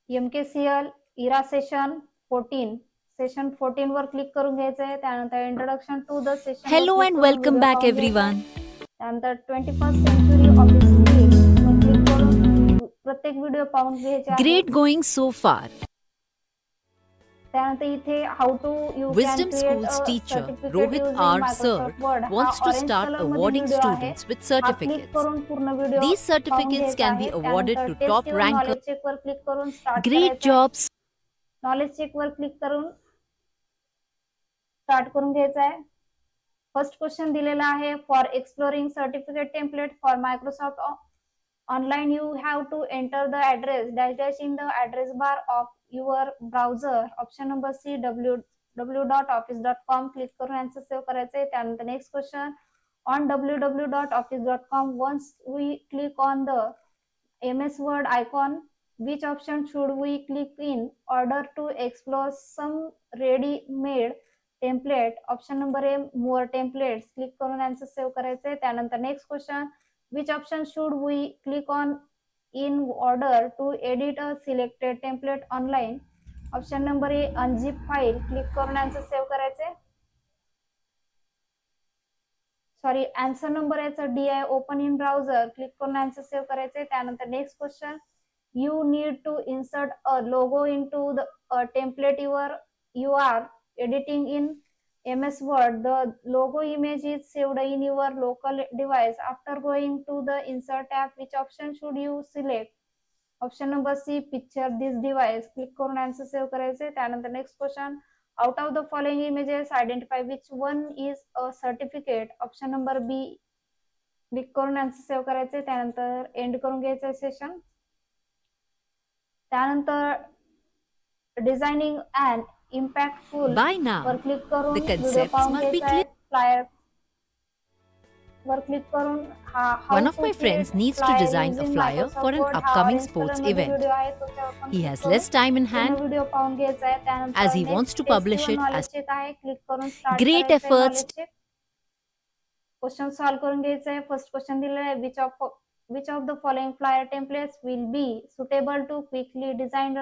MKCL इरा session 14 वर click करून घ्यायचं आहे. त्यानंतर इंट्रोडक्शन टू द सेशन वर Hello क्लिक and करून welcome व्हिडिओ back पाहून घ्यायचा आहे. everyone. त्यानंतर 21st सेंचुरी ऑफिस स्किल्स वर क्लिक करून प्रत्येक व्हिडिओ पाहून घ्यायचे आहे. Great going so far. त्यानंतर इथे how to you can Wisdom create School's a teacher certificate Rohit using R. Microsoft Sir Word हा wants to orange start colour मध्ये awarding व्हिडिओ आहे. students with हा क्लिक certificates. करून पूर्ण video These पाहून certificates घ्यायचा can आहे. be awarded त्यानंतर to टेस्ट top किंवा rankers. नॉलेज चेक वर क्लिक करून स्टार्ट Great करायचं आहे. jobs. नॉलेज चेक वर क्लिक करून स्टार्ट करून घ्यायचा आहे. फर्स्ट क्वेश्चन दिलेला आहे for exploring certificate template for Microsoft online you have to enter the address dash dash in the address bar of your browser. Option number C www.office.com click करून answer save करायचं आहे. त्यानंतर next question on www.office.com once we click on the MS Word icon, which option should we click in order to explore some ready-made template? Option number A more templates click करून answer save करायचे. त्यानंतर next question which option should we click on in order to edit a selected template online? Option number A unzip file click करून answer save करायचे. Sorry answer number याचा D आहे open in browser click करून answer save करायचे. त्यानंतर next question you need to insert a logo into the template you are editing in MS Word. The logo image is saved in your local device. After going to the insert tab, which option should you select? Option number C picture this device click करून answer save करायचे. त्यानंतर next question out of the following images identify which one is a certificate. Option number B click करून answer save करायचे. त्यानंतर end करून घ्यायचं session. त्यानंतर designing and impactful By now, वर क्लिक करून the व्हिडिओ concepts पाहून must be घ्यायचा आहे. clear. फ्लायर वर क्लिक करून One of my friends needs to design a flyer for an upcoming sports event. He has less time in hand video पाहून घ्यायचा आहे. त्यानंतर as he wants to publish it as check आहे click करून start great करायचं आहे. efforts. Knowledge check question solve करून घ्यायचं आहे. फर्स्ट क्वेश्चन दिलेला आहे which of the following flyer templates will be suitable to quickly design a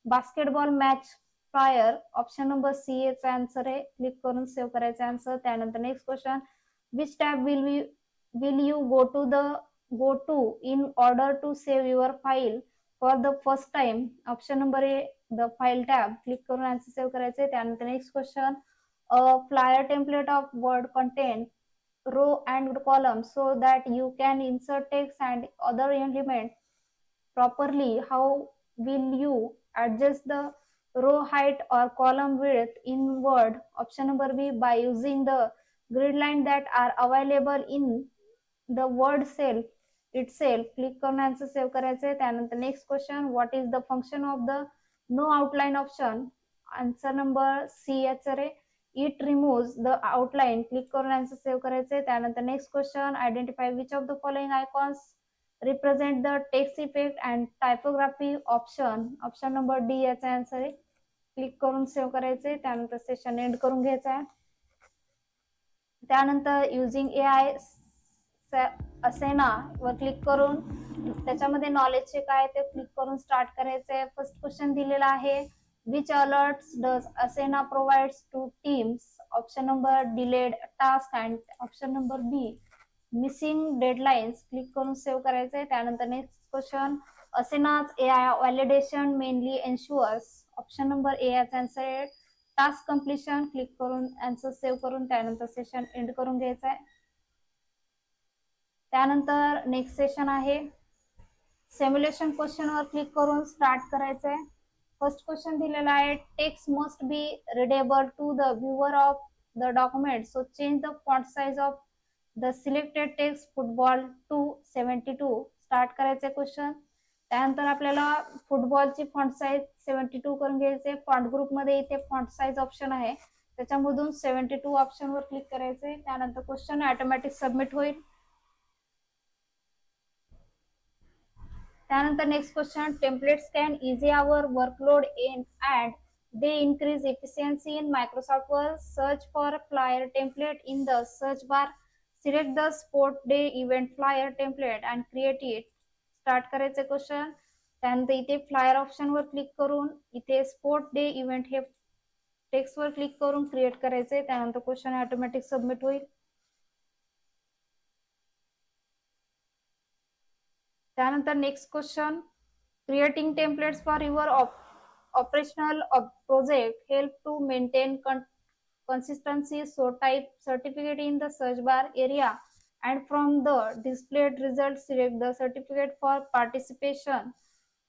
basketball match flyer. Option number C याचा आन्सर आहे. क्लिक करून सेव्ह करायचा आन्सर. त्यानंतर next question which tab will you go to in order to save your file for the first time? Option number A the file tab click करून answer save करायचे. त्यानंतर next question flyer template of word content row and column so that you can insert text and other elements properly. How will you adjust the row height or column width in Word? Option number B by using the grid line that are available in the word cell itself. Click करून answer save करायचे. त्यानंतर next question what is the function of the no outline option. Answer number C याचा रे it removes the outline. Click करून answer save करायचे. त्यानंतर next question identify which of the following icons represent the text effect and typography option. Option number D याचा answer आहे. Click करून save करायचे. त्यानंतर सेशन एंड करून घ्यायचा आहे. त्यानंतर युजिंग AI असेना वर क्लिक करून त्याच्यामध्ये नॉलेज चेक आहे ते क्लिक करून स्टार्ट करायचंय. फर्स्ट क्वेश्चन दिलेला आहे which alerts does Asana provides to teams. Option number delayed task and option number B missing deadlines. Click करून सेव्ह करायचंय. त्यानंतर नेक्स्ट क्वेश्चन असेनाच AI validation mainly ensures. Option number A याचा answer आहे task completion. Click करून answer save करून त्यानंतर session end करून घ्यायचं आहे. त्यानंतर नेक्स्ट सेशन आहे सिम्युलेशन क्वेश्चन वर क्लिक करून स्टार्ट करायचं आहे. फर्स्ट क्वेश्चन दिलेला आहे text must be readable to the viewer of the document so change the font size of the selected text football to 72. Start करायचे क्वेश्चन. त्यानंतर आपल्याला फुटबॉलची फॉन्ट साइज 72 करून घ्यायचे. फॉन्ट ग्रुप मध्ये इथे फॉन्ट साइज ऑप्शन आहे त्याच्यामधून 72 ऑप्शन वर क्लिक करायचे. त्यानंतर क्वेश्चन ऑटोमॅटिक सबमिट होईल. त्यानंतर next question templates can easy our workload in and they increase efficiency in Microsoft Word. Search for flyer template in the search bar. Select the sport day event flyer template and create it. Start करायचे question त्यानंतर इथे flyer ऑप्शनवर click करून इथे sport day event हे टेक्स्टवर click करून create करायचे. त्यानंतर क्वेश्चन ऑटोमॅटिक सबमिट होईल. त्यानंतर next question, creating templates for your operational project help to maintain consistency. So type certificate in the search bar area and from the displayed results select the certificate for participation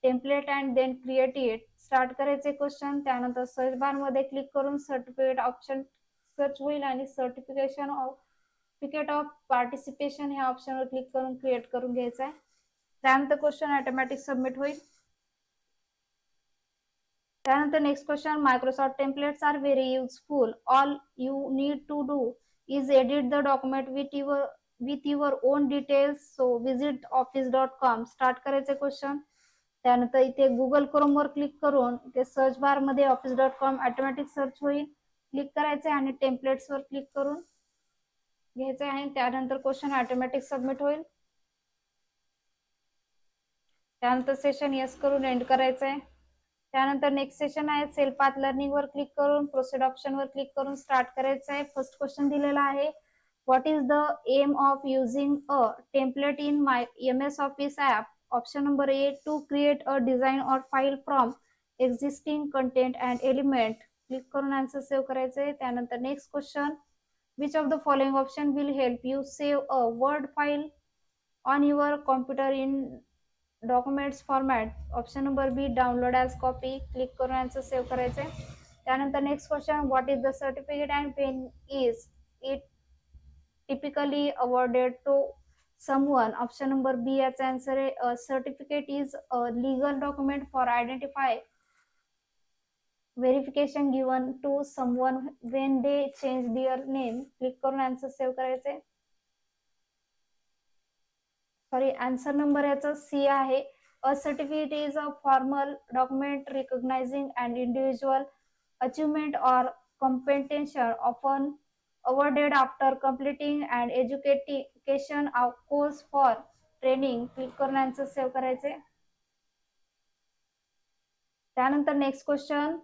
template and then create it. Start करायचे question. त्यानंतर search bar मध्ये click करून certificate option search होईल आणि certificate of participation ह्या ऑप्शनवर click करून create करून घ्यायचा आहे. त्यानंतर क्वेश्चन ऑटोमॅटिक सबमिट होईल. त्यानंतर next question, Microsoft templates are very useful. All you need to do is edit the document with your own details. So visit office.com. Start करायचे क्वेश्चन. त्यानंतर इथे गुगल क्रोम वर क्लिक करून इथे search bar मध्ये office.com automatic search होईल. Click करायचे आणि टेम्पलेट्स वर क्लिक करून घ्यायचे आहे. त्यानंतर क्वेश्चन ऑटोमॅटिक सबमिट होईल. त्यानंतर सेशन यस करून एंड करायचं आहे. त्यानंतर नेक्स्ट सेशन आहे सेल्फ पाथ लर्निंग वर क्लिक करून प्रोसीड ऑप्शन वर क्लिक करून स्टार्ट करायचं आहे. फर्स्ट क्वेश्चन दिलेला आहे, what is the aim of using a template in my MS office app. Option number A, to create a design or file from existing content and element. Click करून answer save करायचे. त्यानंतर next question, which of the following option will help you save a word file on your computer in documents format. Option number B, download as copy. Click करून answer save करायचे. त्यानंतर next question, what is the certificate and when is it typically awarded to someone. Option number B याचा answer आहे, certificate is a legal document for identify verification given to someone when they change their name. Click करून answer save करायचे. Sorry, answer number याचा C आहे. A certificate is a formal document recognizing and individual achievement or completion often awarded after completing and education course for training. Click करून answer save करायचे. त्यानंतर next question,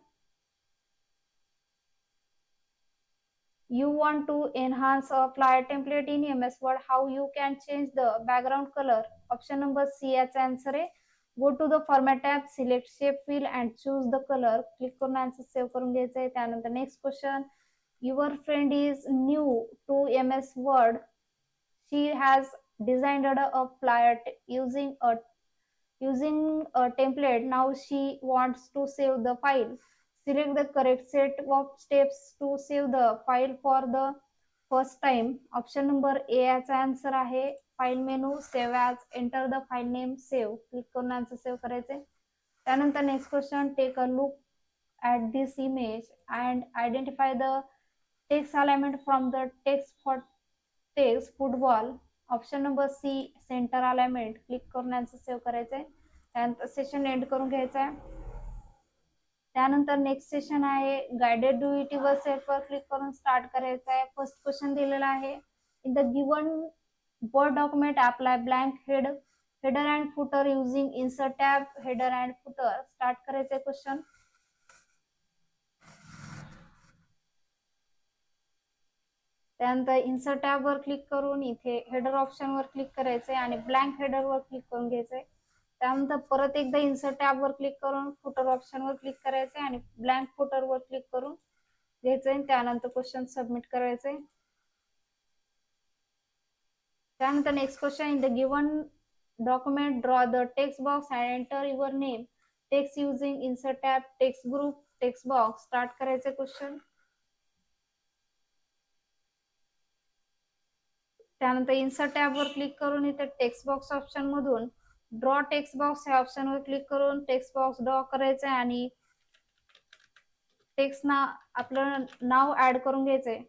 you want to enhance a flyer template in MS Word. How you can change the background color. Option number C याचा answer आहे, go to the format tab, select shape fill and choose the color. Click करून answer save करून घ्यायचा आहे. त्यानंतर next question, your friend is new to MS Word. She has designed a flyer using a template. Now she wants to save the file. Select the correct set of steps to save the file for the first time. Option number A याचा answer आहे, file menu, save as, enter the file name, save. Click करून answer save करायचे. त्यानंतर next question, take a look at this image and identify the text alignment from the text football. Option number C, centre alignment. Click करून answer save करायचे. त्यानंतर session end करून घ्यायचं आहे. त्यानंतर नेक्स्ट सेशन आहे guided do it yourself वर click करून स्टार्ट करायचं आहे. फर्स्ट क्वेश्चन दिलेला आहे, in the given Word document apply blank header and footer using insert tab header and footer. Start करायचे क्वेश्चन. त्यानंतर इन्सर्ट टॅब वर क्लिक करून इथे हेडर ऑप्शन वर क्लिक करायचे आणि ब्लँक हेडर वर क्लिक करून घ्यायचंय. त्यानंतर परत एकदा इन्सर्ट टॅब वर क्लिक करून फुटर ऑप्शन वर क्लिक करायचे आणि ब्लँक फुटर वर क्लिक करून घ्यायचंय. त्यानंतर क्वेश्चन सबमिट करायचे. त्यानंतर next question, in the given document draw the text box and enter your name text using insert tab text group text box. Start करायचे क्वेश्चन. त्यानंतर इन्सर्ट टॅब वर click करून इथे टेक्स्ट बॉक्स ऑप्शन मधून draw text box या option वर click करून text box draw करायचे आणि टेक्स्ट आपलं नाव ऍड करून घ्यायचंय.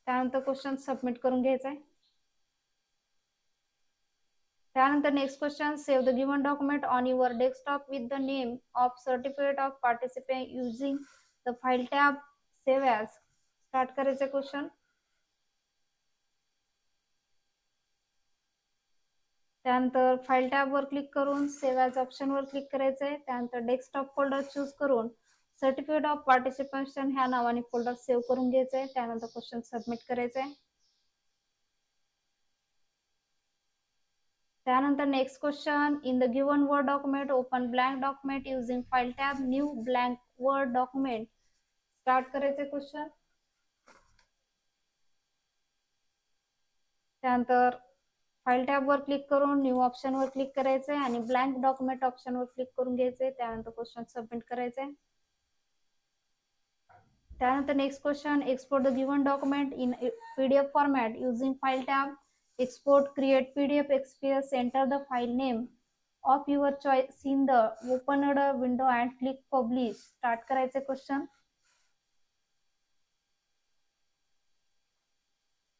त्यानंतर क्वेश्चन सबमिट करून घ्यायचंय. त्यानंतर next question, save the given document on your desktop with the name of certificate of participant using the file tab save as. Start करायचे क्वेश्चन. त्यानंतर फाईल टॅबवर क्लिक करून सेव्ह ॲज ऑप्शनवर क्लिक करायचं आहे. त्यानंतर डेस्कटॉप फोल्डर चूज करून certificate of participation ह्या नावाने फोल्डर सेव्ह करून घ्यायचं आहे. त्यानंतर क्वेश्चन सबमिट करायचं आहे. त्यानंतर next question, in the given Word document open blank document using file tab, new blank Word document. Start करायचे क्वेश्चन. त्यानंतर फाईल टॅबवर क्लिक करून न्यू ऑप्शनवर क्लिक करायचंय आणि ब्लँक डॉक्युमेंट ऑप्शनवर क्लिक करून घ्यायचंय. त्यानंतर क्वेश्चन सबमिट करायचंय. त्यानंतर next question, export the given document in PDF format using file tab, export create PDF XPS, enter the file name of your choice in the opened window and click publish. Start करायचे question.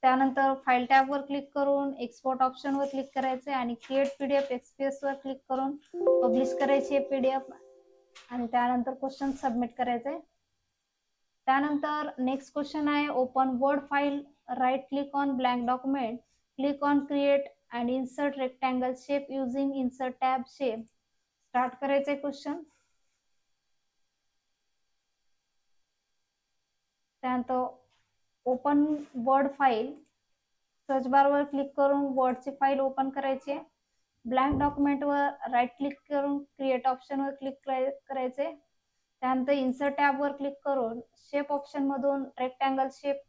त्यानंतर file टॅबवर click करून export ऑप्शनवर click करायचे आणि create PDF XPS वर click करून publish करायची PDF आणि त्यानंतर क्वेश्चन सबमिट करायचे. त्यानंतर नेक्स्ट क्वेश्चन आहे, open Word file, right click on blank document, click on create and insert rectangle shape using insert tab shape. Start करायचे क्वेश्चन. त्यानंतर ओपन वर्ड फाईल, सर्च बारवर click करून वर्डची फाईल ओपन करायची. Blank डॉक्युमेंटवर right click करून create ऑप्शनवर click करायचे. त्यानंतर इन्सर्ट टॅबवर क्लिक करून शेप ऑप्शन मधून रेक्टँगल शेप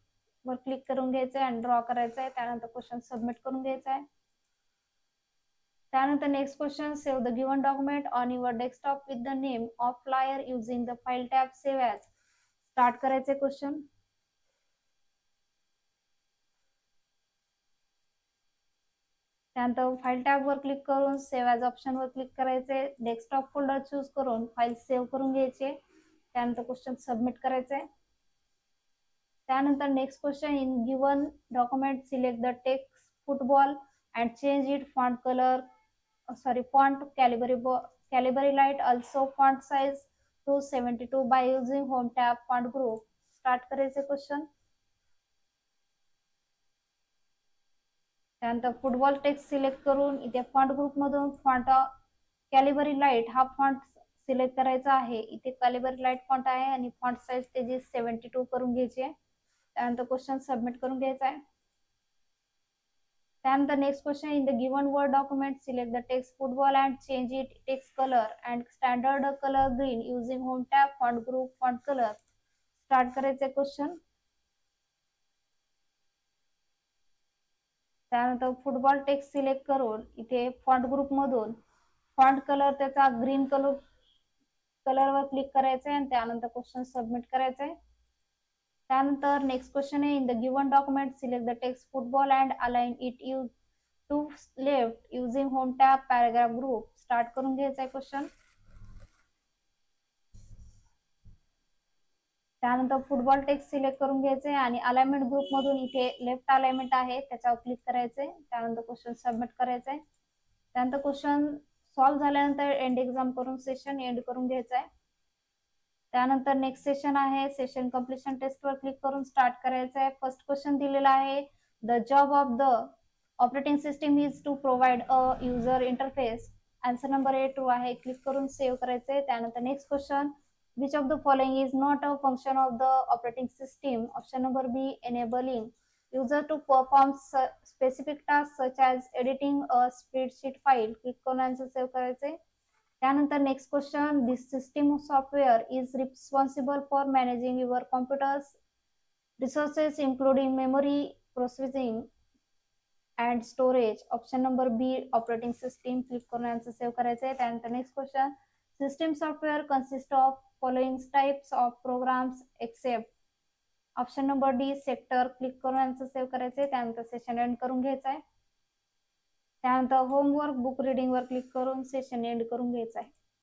वर क्लिक करून घ्यायचे आणि ड्रॉ करायचं आहे. त्यानंतर क्वेश्चन सबमिट करून घ्यायचा आहे. त्यानंतर next question, save the given document on your desktop with the name of flyer using the file tab save as. Start करायचे क्वेश्चन. त्यानंतर फाईल टॅबवर क्लिक करून सेव्ह ॲज ऑप्शनवर क्लिक करायचे. डेस्कटॉप फोल्डर चूज करून फाईल सेव्ह करून घ्यायचे. त्यानंतर क्वेश्चन सबमिट करायचे. त्यानंतर next question, in given document select the text football and change it font colour font Calibri light, also font size to 72 by using home tab font group. Start करायचे question. त्यानंतर football text select करून इथे font group मधून font Calibri light हा font select करायचा आहे. इथे Calibri light font आहे आणि फॉन्ट साईज त्याची 72 करून घ्यायची आहे. त्यानंतर क्वेश्चन सबमिट करून घ्यायचा आहे. त्यानंतर next question, in the given Word document select the text football and change it text colour and standard colour green using home tab font group font colour. Start करायचे क्वेश्चन. त्यानंतर football text select करून इथे font group मधून font colour त्याचा green कलरवर click करायचंय आणि त्यानंतर question submit करायचंय. त्यानंतर नेक्स्ट क्वेश्चन आहे, in the given document select the text football and align it to left using home tab paragraph group. Start करून घ्यायचा क्वेश्चन. त्यानंतर फुटबॉल टेक्स्ट सिलेक्ट करून घ्यायचे आणि अलाइनमेंट ग्रुप मधून इथे लेफ्ट अलाइनमेंट आहे त्याच्यावर क्लिक करायचे. त्यानंतर क्वेश्चन सबमिट करायचे. त्यानंतर क्वेश्चन सॉल्व्ह झाल्यानंतर एंड एक्झाम करून सेशन एंड करून घ्यायचा आहे. त्यानंतर नेक्स्ट सेशन आहे, सेशन कम्प्लिशन टेस्टवर क्लिक करून स्टार्ट करायचं आहे. फर्स्ट क्वेश्चन दिलेला आहे, the job of the operating system is to provide a user interface. Answer number A true आहे. क्लिक करून सेव्ह करायचे. त्यानंतर next question, which of the following is not a function of the operating system? Option number B, enabling user to perform specific tasks such as editing a spreadsheet file. Click करून answer save करायचे. त्यानंतर next question, this system software is responsible for managing your computer's resources including memory, processing and storage. Option number B, operating system. Click करून answer save करायचे. त्यानंतर next question, system software consists of following types of programs except. Option number D, sector. Click करून answer save करायचे. त्यानंतर session end करून घ्यायचा आहे. त्यानंतर होमवर्क बुक रीडिंग वर क्लिक करून सेशन एंड करून घ्यायचा आहे.